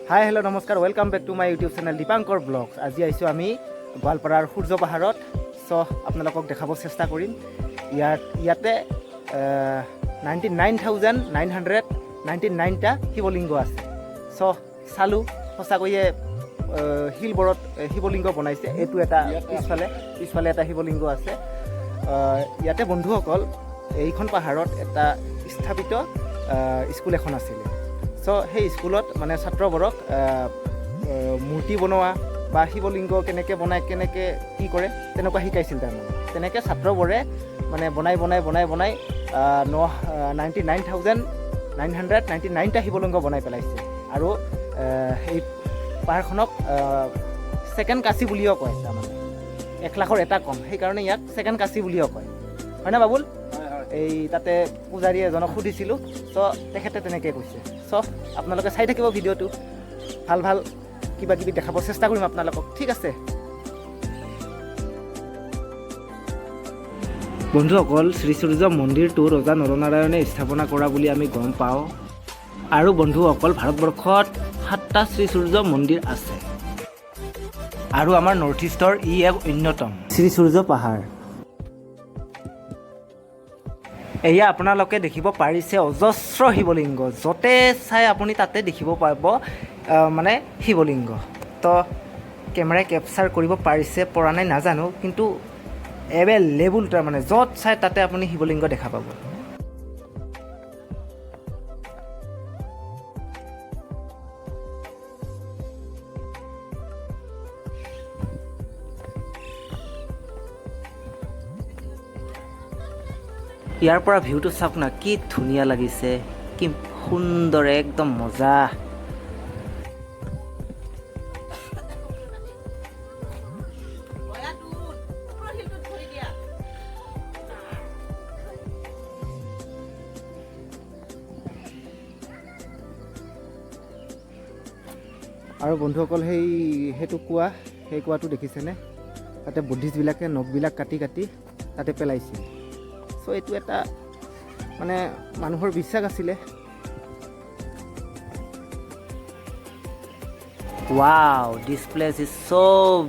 হাই hello' নমস্কাৰ, welcome back to my YouTube channel Dipankar blogs. আজি আহিছোঁ আমি গোৱালপাৰাৰ সূৰ্য পাহাৰত। চ' আপোনালোকক দেখাব চেষ্টা কৰিম। ইয়াতে 99,999টা শিৱলিংগ আছে। চ' চালোঁ, সঁচাকৈয়ে শিলবোৰত শিৱলিংগ বনাইছে। এইটো এটা পিছফালে এটা শিৱলিংগ আছে। ইয়াতে বন্ধুসকল, এইখন পাহাৰত এটা স্থাপিত স্কুল এখন আছিলে। চ' সেই স্কুলত মানে ছাত্ৰবোৰক মূৰ্তি বনোৱা বা শিৱলিংগ কেনেকৈ বনায়, কেনেকৈ কি কৰে, তেনেকুৱা শিকাইছিল। তাৰমানে তেনেকৈ ছাত্ৰবোৰে মানে বনাই 99,999টা শিৱলিংগ বনাই পেলাইছে। আৰু এই পাহাৰখনক ছেকেণ্ড কাশী বুলিও কয়। তাৰমানে 1,00,000ৰ এটা কম, সেইকাৰণে ইয়াক ছেকেণ্ড কাশী বুলিও কয়। হয়নে বাবুল? এই তাতে পূজাৰী এজনক সুধিছিলোঁ, চ' তেখেতে তেনেকৈ কৈছে। চ' আপোনালোকে চাই থাকিব ভিডিঅ'টো, ভাল কিবা কিবি দেখাব চেষ্টা কৰিম আপোনালোকক, ঠিক আছে? বন্ধুসকল, শ্ৰী সূৰ্য মন্দিৰটো ৰজা নৰনাৰায়ণে স্থাপনা কৰা বুলি আমি গম পাওঁ। আৰু বন্ধুসকল, ভাৰতবৰ্ষত 7টা শ্ৰী সূৰ্য মন্দিৰ আছে, আৰু আমাৰ নৰ্থ ইষ্টৰ ই এক অন্যতম শ্ৰী সূৰ্য পাহাৰ। এয়া আপোনালোকে দেখিব পাৰিছে অজস্ৰ শিৱলিংগ, য'তে চাই আপুনি তাতে দেখিব পাব মানে শিৱলিংগ। তো কেমেৰাই কেপচাৰ কৰিব পৰা নাই নাজানো, কিন্তু এভেইলেবল, তাৰমানে য'ত চাই তাতে আপুনি শিৱলিংগ দেখা পাব। ইয়াৰ পৰা ভিউটো চাওক না, কি ধুনীয়া লাগিছে, কি সুন্দৰ, একদম মজা। আৰু বন্ধুসকল, সেইটো সেই কুৱাটো দেখিছেনে? তাতে বুদ্ধিষ্টবিলাকে নখবিলাক কাটি তাতে পেলাইছিল। চ' এইটো এটা মানে মানুহৰ বিশ্বাস আছিলে। Wow, this place is so'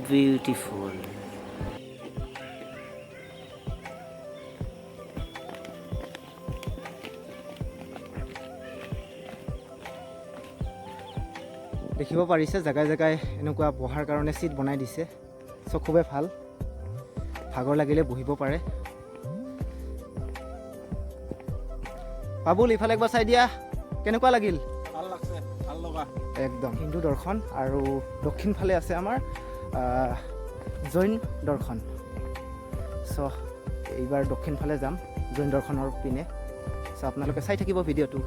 beautiful. দেখিব পাৰিছে জেগাই জেগাই এনেকুৱা বহাৰ কাৰণে চিট বনাই দিছে। চ' খুবেই ভাল, ভাগৰ লাগিলে বহিব পাৰে। বাবুল, ইফালে একবাৰ চাই দিয়া, কেনেকুৱা লাগিল? ভাল লাগছে, ভাল লগা একদম। হিন্দু দৰ্শন, আৰু দক্ষিণ ফালে আছে আমাৰ জৈন দৰ্শন। চ' এইবাৰ দক্ষিণ ফালে যাম, জৈন দৰ্শনৰ পিনে। চ' আপোনালোকে চাই থাকিব ভিডিঅ'টো।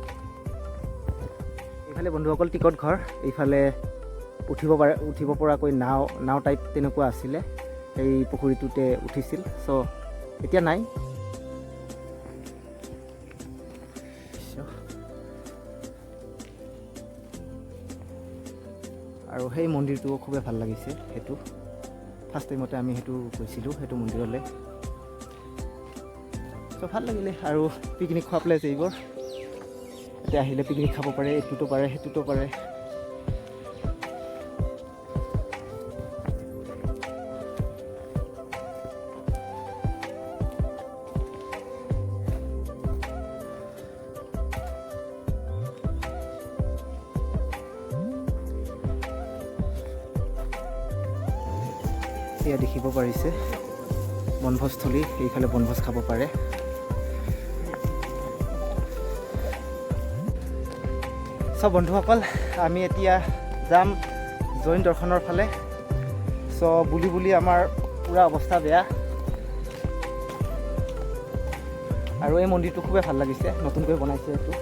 এইফালে বন্ধুসকল টিকট ঘৰ, এইফালে উঠিব পৰাকৈ নাও টাইপ তেনেকুৱা আছিলে। এই পুখুৰীটোতে উঠিছিল। চ' এতিয়া নাই। আৰু সেই মন্দিৰটো খুবেই ভাল লাগিছে। সেইটো ফাৰ্ষ্ট টাইমতে আমি গৈছিলোঁ সেইটো মন্দিৰলৈ। চ' ভাল লাগিলে। আৰু পিকনিক খোৱা প্লেচ এইবোৰ, এতিয়া আহিলে পিকনিক খাব পাৰে, এইটোতো পাৰে, সেইটোতো পাৰে। এয়া দেখিব পাৰিছে বনভোজস্থলী, এইফালে বনভোজ খাব পাৰে। চ' বন্ধুসকল, আমি এতিয়া যাম জৈন দৰ্শনৰ ফালে। চ' বুলি আমাৰ পূৰা অৱস্থা বেয়া। আৰু এই মন্দিৰটো খুবেই ভাল লাগিছে, নতুনকৈ বনাইছে এইটো।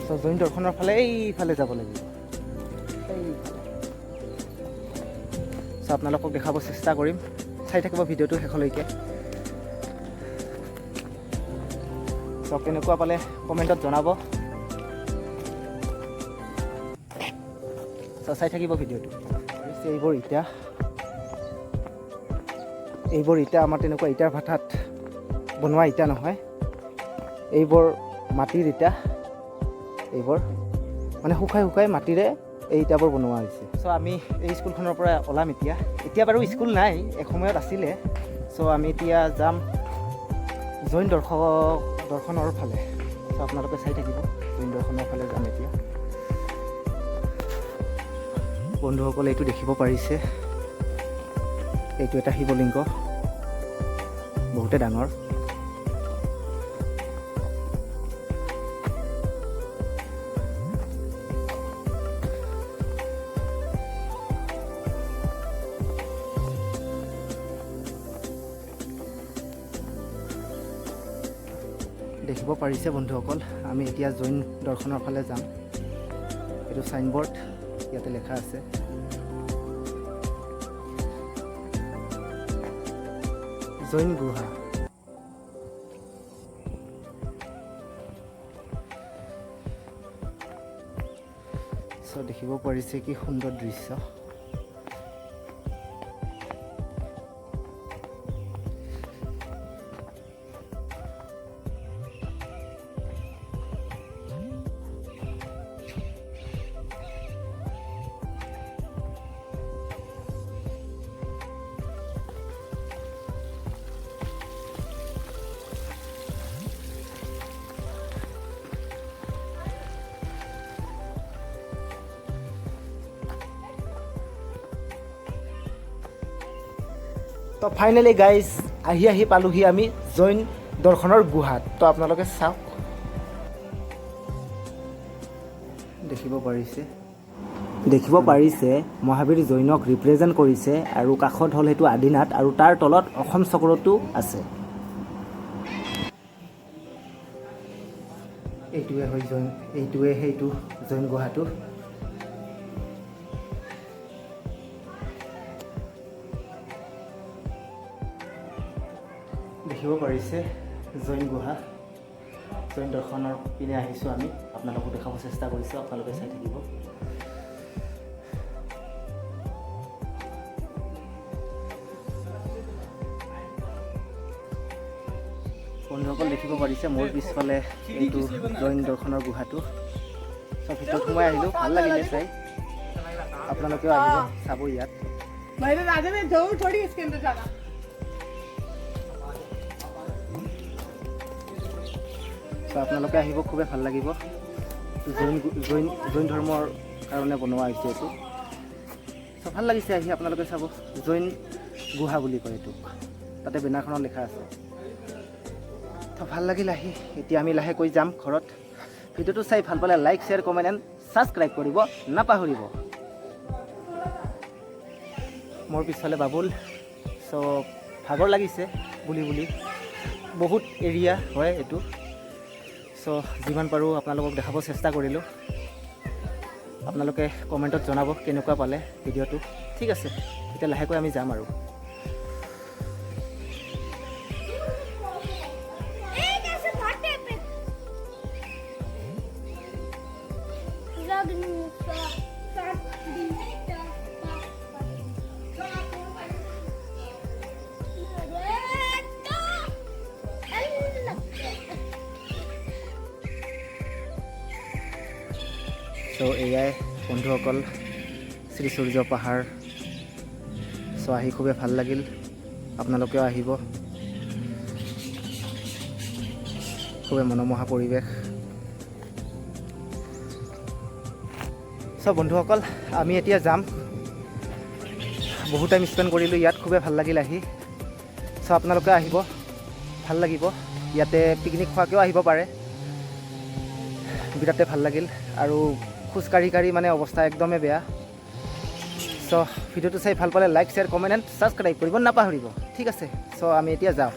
চ' জৈন দৰ্শনৰ ফালে এইফালে যাব লাগিব। চ' আপোনালোকক দেখাব চেষ্টা কৰিম, চাই থাকিব ভিডিঅ'টো শেষলৈকে। চ' কেনেকুৱা পালে কমেণ্টত জনাব। চ' চাই থাকিব ভিডিঅ'টো। এইবোৰ ইটা আমাৰ তেনেকুৱা ইটাৰ ভাটাত বনোৱা ইটা নহয়, এইবোৰ মাটিৰ ইটা এইবোৰ মানে শুকাই মাটিৰে এই ইটাবোৰ বনোৱা হৈছে। চ' আমি এই স্কুলখনৰ পৰা ওলাম এতিয়া বাৰু স্কুল নাই, এসময়ত আছিলে। চ' আমি এতিয়া যাম জৈন দৰ্শনৰ ফালে। চ' আপোনালোকে চাই থাকিব, জৈন দৰ্শনৰ ফালে যাম এতিয়া। বন্ধুসকলে এইটো দেখিব পাৰিছে, এইটো এটা শিৱলিংগ, বহুতে ডাঙৰ। দেখিব পাৰিছে বন্ধুসকল, আমি এতিয়া জৈন দৰ্শনৰ ফালে যাম। এইটো চাইনবোৰ্ড, ইয়াতে লেখা আছে। জৈন গুহা। চ' দেখিব পাৰিছে কি সুন্দৰ দৃশ্য। তো ফাইনেলি গাইজ আহি পালোহি আমি জৈন দৰ্শনৰ গুহাত। তো আপোনালোকে চাওক, দেখিব পাৰিছে মহাবীৰ জৈনক ৰিপ্ৰেজেণ্ট কৰিছে, আৰু কাষত হ'ল সেইটো আদিনাথ, আৰু তাৰ তলত অসম চক্ৰটো আছে। এইটোৱে সেইটো জৈন গুহাটো। দেখিব পাৰিছে জৈন গুহা। জৈন দৰ্শনৰ পিনে আহিছোঁ আমি, আপোনালোকক দেখাব চেষ্টা কৰিছোঁ, আপোনালোকে চাই থাকিব। বন্ধুসকল দেখিব পাৰিছে মোৰ পিছফালে এইটো জৈন দৰ্শনৰ গুহাটো। চব ভিতৰত সোমাই আহিলোঁ, ভাল লাগিলে চাই। আপোনালোকেও আহিব চাব ইয়াত। আপোনালোকে আহিব, খুবেই ভাল লাগিব। জৈন ধৰ্মৰ কাৰণে বনোৱা হৈছে এইটো। চ' ভাল লাগিছে আহি, আপোনালোকে চাব। জৈন গুহা বুলি কয় এইটোক, তাতে বেনাৰখনত লিখা আছে। তো ভাল লাগিল আহি। এতিয়া আমি লাহেকৈ যাম ঘৰত। ভিডিঅ'টো চাই ভাল পালে like, share, comment and subscribe কৰিব নাপাহৰিব। মোৰ পিছফালে বাবুল। চ' ভাগৰ লাগিছে বুলি বহুত এৰিয়া হয় এইটো। চ' যিমান পাৰোঁ আপোনালোকক দেখাব চেষ্টা কৰিলোঁ। আপোনালোকে কমেণ্টত জনাব কেনেকুৱা পালে ভিডিঅ'টো। ঠিক আছে, এতিয়া লাহেকৈ আমি যাম আৰু। চ' এয়াই বন্ধুসকল শ্ৰী সূৰ্য পাহাৰ। চ' আহি খুবেই ভাল লাগিল, আপোনালোকেও আহিব। খুবেই মনোমোহা পৰিৱেশ। চ' বন্ধুসকল আমি এতিয়া যাম। বহুত টাইম স্পেণ্ড কৰিলোঁ ইয়াত, খুবেই ভাল লাগিল আহি। চ' আপোনালোকে আহিব, ভাল লাগিব। ইয়াতে পিকনিক খোৱাকৈও আহিব পাৰে, বিৰাটে ভাল লাগিল। আৰু খোজকাঢ়ি মানে অৱস্থা একদমেই বেয়া। চ' ভিডিঅ'টো চাই ভাল পালে like, share, comment and subscribe কৰিব নাপাহৰিব। ঠিক আছে, চ' আমি এতিয়া যাওঁ।